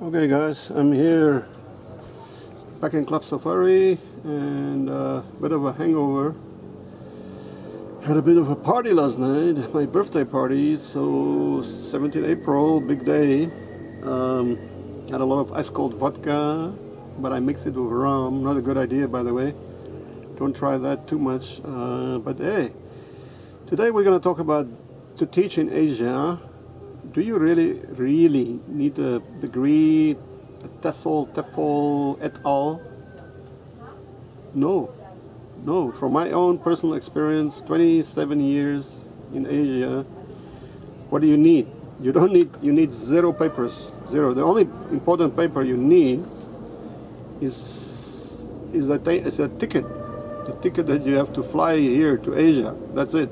Okay guys, I'm here back in Club Safari and a bit of a hangover. Had a bit of a party last night, my birthday party, so 17 April, big day. Had a lot of ice cold vodka, but I mixed it with rum, not a good idea by the way. Don't try that too much, but hey, today we're going to talk about to teach in Asia. Do you really need a degree, a TEFL et al? No. From my own personal experience, 27 years in Asia, what do you need? You don't need, you need zero papers, zero. The only important paper you need is a ticket, the ticket that you have to fly here to Asia. That's it.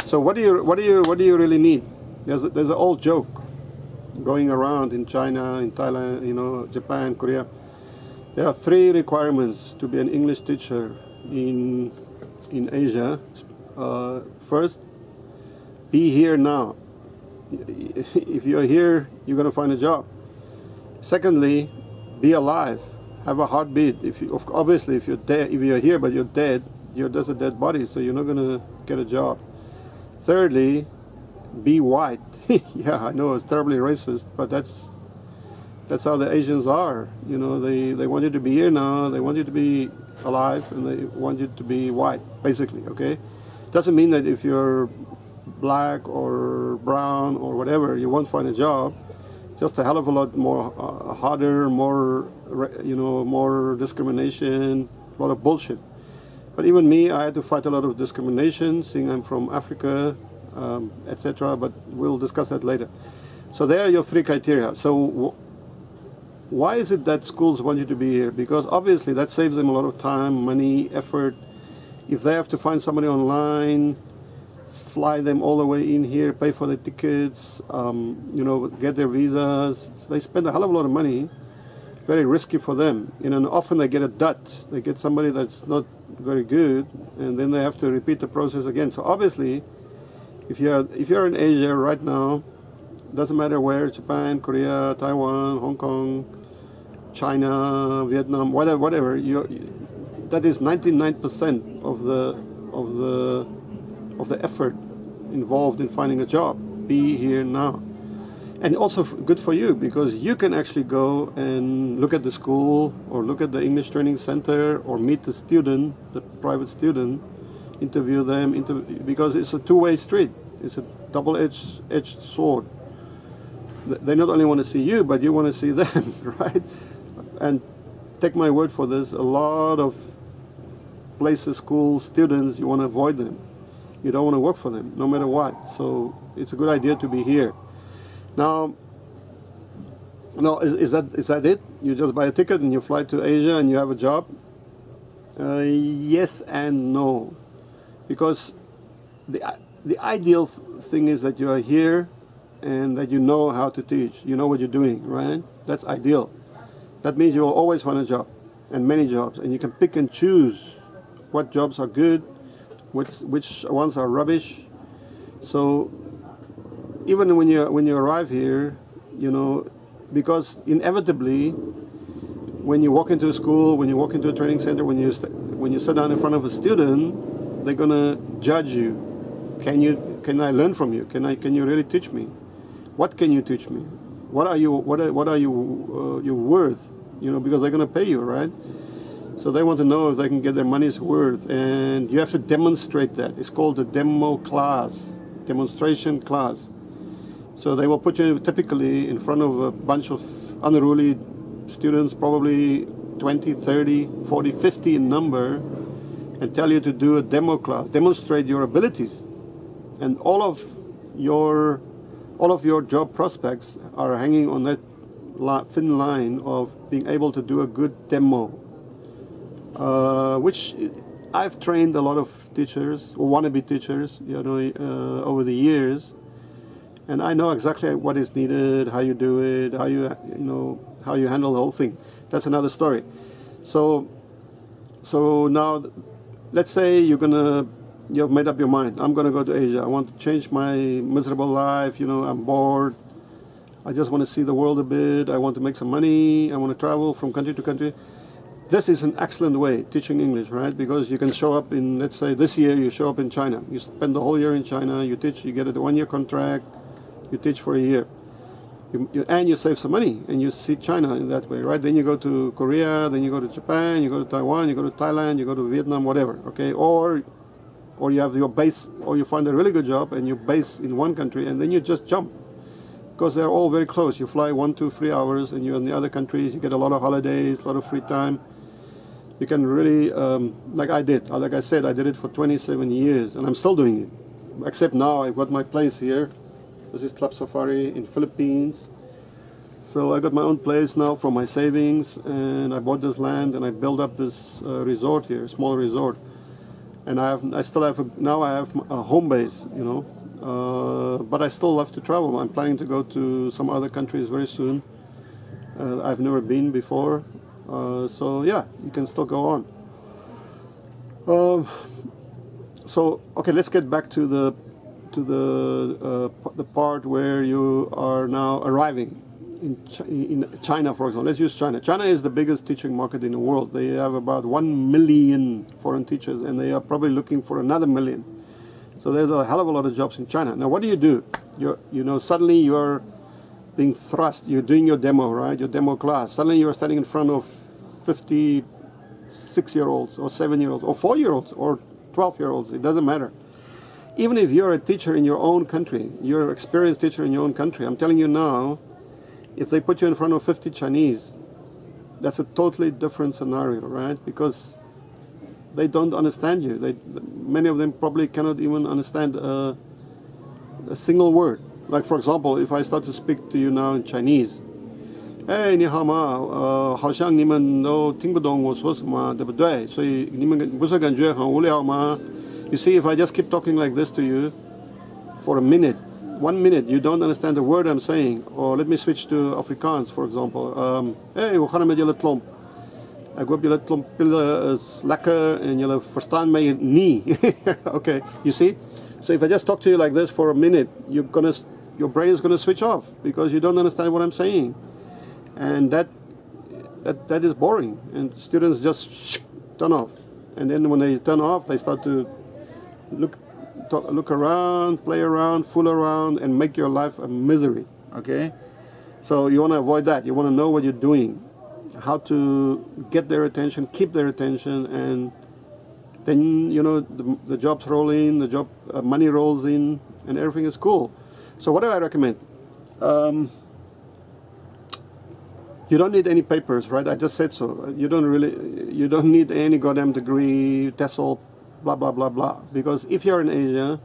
So what do you really need? There's an old joke going around in China, in Thailand, Japan, Korea. There are 3 requirements to be an English teacher in Asia. First, be here now. If you're here, you're going to find a job. Secondly, be alive. Have a heartbeat. Obviously, if you're here but you're dead, you're just a dead body, so you're not going to get a job. Thirdly, be white. Yeah, I know it's terribly racist, but that's how the Asians are. They want you to be here now, they want you to be alive, and they want you to be white, basically, okay? Doesn't mean that if you're black or brown or whatever, you won't find a job. Just a hell of a lot more harder, more discrimination, a lot of bullshit. But even me, I had to fight a lot of discrimination, seeing I'm from Africa, etc. But we'll discuss that later. So there are your 3 criteria. So why is it that schools want you to be here? Because obviously that saves them a lot of time, money, effort. If they have to find somebody online, fly them all the way in here, pay for the tickets, get their visas, they spend a hell of a lot of money. Very risky for them. And often they get a dud. They get somebody that's not very good, and then they have to repeat the process again. So obviously, if you're in Asia right now, doesn't matter where, Japan, Korea, Taiwan, Hong Kong, China, Vietnam, whatever, that is 99% of the effort involved in finding a job. Be here now. And also good for you, because you can actually go and look at the school or look at the English Training Center or meet the student, the private student, interview them, because it's a two-way street. It's a double-edged sword. They not only want to see you, but you want to see them, right? And take my word for this, a lot of places, schools, students, you want to avoid them. You don't want to work for them, no matter what. So it's a good idea to be here. Now, is that it? You just buy a ticket and you fly to Asia and you have a job? Yes and no, because the ideal thing is that you are here and that you know how to teach. You know what you're doing, right? That's ideal. That means you will always find a job, and many jobs, and you can pick and choose what jobs are good, which ones are rubbish. So even when you arrive here, because inevitably, when you walk into a school, when you walk into a training center, when you sit down in front of a student, they're gonna judge you. Can I learn from you? Can you really teach me? What can you teach me? What are you worth? Because they're gonna pay you, right? So they want to know if they can get their money's worth, and you have to demonstrate that. It's called the demo class, demonstration class. So they will put you typically in front of a bunch of unruly students, probably 20, 30, 40, 50 in number, and tell you to do a demo class, demonstrate your abilities. And all of your job prospects are hanging on that thin line of being able to do a good demo, which I've trained a lot of teachers or wannabe teachers, over the years. And I know exactly what is needed, how you do it, how you handle the whole thing. That's another story. So now, let's say you have made up your mind. I'm gonna go to Asia. I want to change my miserable life. I'm bored. I just want to see the world a bit, I want to make some money, I want to travel from country to country. This is an excellent way, teaching English, right? Because you can show up in, let's say this year you show up in China. You spend the whole year in China, you teach, you get a 1-year contract, you teach for a year. And you save some money, and you see China in that way, right? Then you go to Korea, then you go to Japan, you go to Taiwan, you go to Thailand, you go to Vietnam, whatever, okay? Or you have your base, or you find a really good job and you base in one country, and then you just jump. Because they're all very close. You fly 1, 2, 3 hours, and you're in the other countries, you get a lot of holidays, a lot of free time. You can really, like I did, like I said, I did it for 27 years, and I'm still doing it. Except now I've got my place here. This is Club Safari in Philippines. So I got my own place now from my savings, and I bought this land and I built up this resort here, small resort. And I still have now I have a home base, you know. But I still love to travel. I'm planning to go to some other countries very soon. I've never been before. So yeah, you can still go on. So okay, let's get back to the part where you are now arriving in China, for example. Let's use China. China is the biggest teaching market in the world. They have about 1 million foreign teachers, and they are probably looking for another million. So there's a hell of a lot of jobs in China. Now, what do? Suddenly you're being thrust. You're doing your demo, right? Your demo class. Suddenly you're standing in front of 50 6-year-olds or 7-year-olds or 4-year-olds or 12-year-olds. It doesn't matter. Even if you're a teacher in your own country, you're an experienced teacher in your own country, I'm telling you now, if they put you in front of 50 Chinese, that's a totally different scenario, right? Because they don't understand you. Many of them probably cannot even understand a single word. Like, for example, if I start to speak to you now in Chinese, hey, 你好吗？好像你们都听不懂我说什么，对不对？所以你们不是感觉很无聊吗？ You see, if I just keep talking like this to you for a minute, 1 minute, you don't understand the word I'm saying. Or let me switch to Afrikaans, for example. Hey, hoe gaan het met jullie klomp? Ik hoop jullie klomp is lekker en jullie verstaan mij niet. Okay, you see? So if I just talk to you like this for a minute, your brain is gonna switch off because you don't understand what I'm saying. And that is boring, and students just turn off. And then when they turn off, they start to look around, play around, fool around, and make your life a misery. Okay, so you want to avoid that. You want to know what you're doing, how to get their attention, keep their attention, and then the jobs roll in, money rolls in, and everything is cool. So what do I recommend? You don't need any papers, right? I just said so. You don't need any goddamn degree, TESOL, blah blah blah blah. Because if you're in Asia,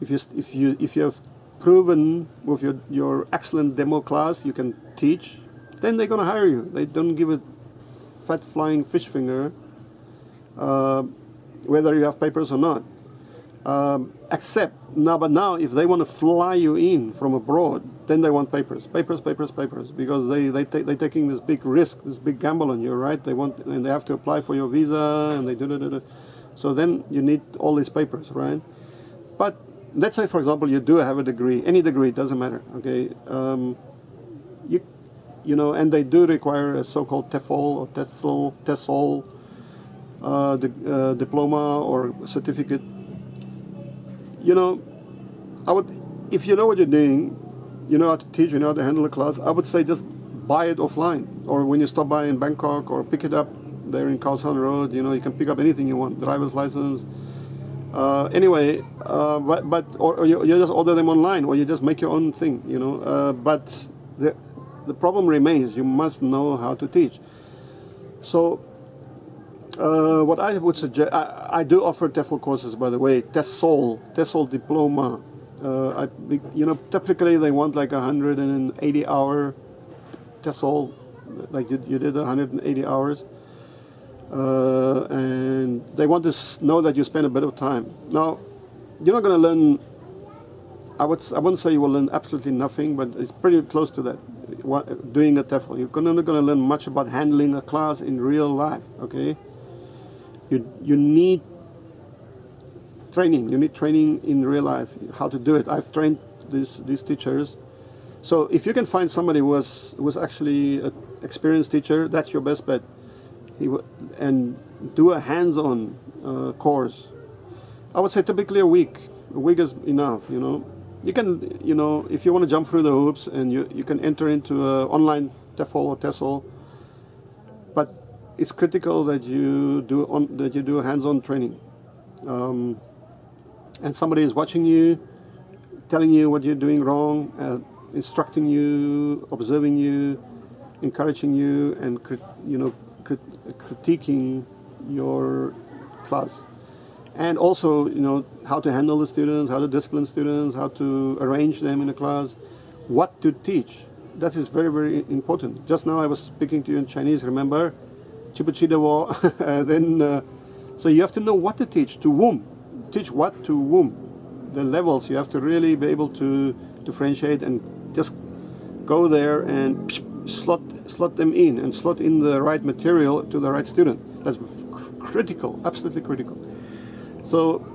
if you have proven with your excellent demo class you can teach, then they're gonna hire you. They don't give a fat flying fish finger whether you have papers or not. Except now, if they want to fly you in from abroad, then they want papers, because they're taking this big risk, this big gamble on you, right? And they have to apply for your visa, and they do. So then you need all these papers, right? But let's say, for example, you do have a degree, any degree, doesn't matter, okay? And they do require a so-called TEFL or TESOL diploma or certificate. If you know what you're doing, you know how to teach, you know how to handle a class, I would say just buy it offline. Or when you stop by in Bangkok, or pick it up there in Khao San Road, you can pick up anything you want, driver's license. Or you just order them online, or you just make your own thing, But the problem remains, you must know how to teach. So what I would suggest, I do offer TEFL courses, by the way, TESOL Diploma. Typically they want like 180-hour TESOL, like you did 180 hours, and they want to know that you spend a bit of time. Now, you're not going to learn. I wouldn't say you will learn absolutely nothing, but it's pretty close to that. Doing a TEFL, you're not going to learn much about handling a class in real life. Okay. You need training. You need training in real life, how to do it. I've trained these teachers, So if you can find somebody who was actually an experienced teacher, that's your best bet. And do a hands-on course. I would say typically a week. A week is enough, you know. You can, you know, if you want to jump through the hoops, and you can enter into an online TEFL or TESOL, but it's critical that you do hands-on training, and somebody is watching you, telling you what you're doing wrong, instructing you, observing you, encouraging you, and critiquing your class. And also, you know, how to handle the students, how to discipline students, how to arrange them in a class, what to teach. That is very, very important. Just now I was speaking to you in Chinese, remember? Then, so you have to know what to teach, to whom. Teach what to whom. The levels, you have to really be able to differentiate and just go there and slot them in and slot in the right material to the right student. That's critical, absolutely critical. So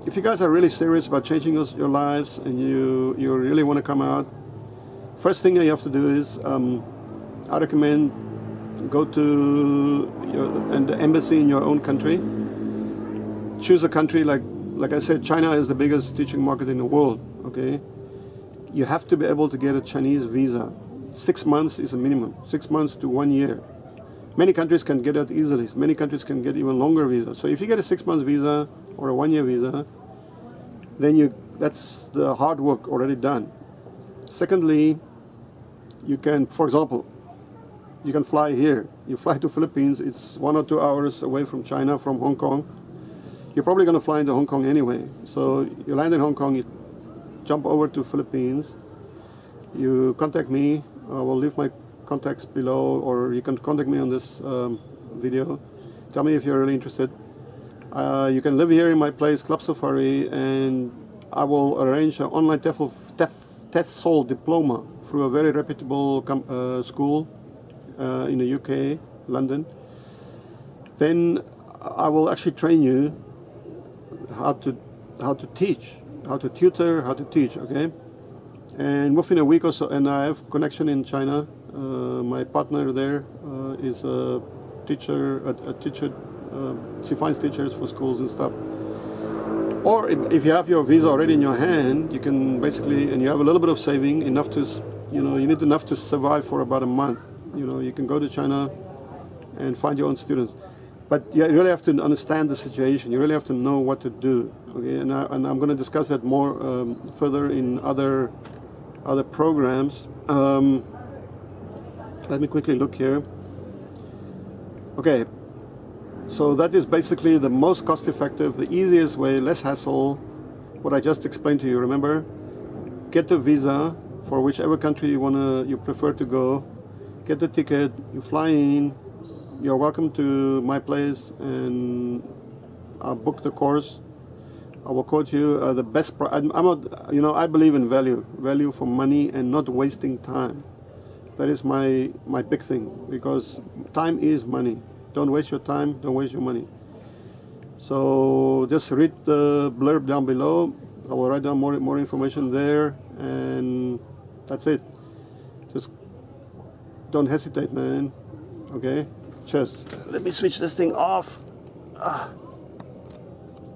if you guys are really serious about changing your lives and you really want to come out, first thing you have to do is, I recommend go to the embassy in your own country. Choose a country like I said, China is the biggest teaching market in the world, okay? You have to be able to get a Chinese visa. 6 months is a minimum, 6 months to 1 year. Many countries can get that easily. Many countries can get even longer visa. So if you get a 6 month visa or a 1 year visa, then that's the hard work already done. Secondly, you can, for example, you can fly here. You fly to Philippines, it's 1 or 2 hours away from China, from Hong Kong. You're probably going to fly into Hong Kong anyway. So you land in Hong Kong, you jump over to Philippines, you contact me, I will leave my contacts below, or you can contact me on this video. Tell me if you're really interested. You can live here in my place, Club Safari, and I will arrange an online TESOL Diploma through a very reputable school in the UK, London. Then I will actually train you how to teach, how to tutor, how to teach, okay? And within a week or so, and I have connection in China. My partner there is a teacher. She finds teachers for schools and stuff. Or if you have your visa already in your hand, you can basically, and you have a little bit of saving, enough to, you need enough to survive for about a month. You can go to China and find your own students. But you really have to understand the situation. You really have to know what to do. Okay, and I'm going to discuss that more further in other programs. Let me quickly look here. Okay, so that is basically the most cost-effective, the easiest way, less hassle. What I just explained to you. Remember, get the visa for whichever country you prefer to go. Get the ticket. You fly in. You're welcome to my place, and I'll book the course. I will quote you the best. I'm not, I believe in value for money, and not wasting time. That is my big thing, because time is money. Don't waste your time. Don't waste your money. So just read the blurb down below. I will write down more information there, and that's it. Just don't hesitate, man. Okay. Cheers. Let me switch this thing off.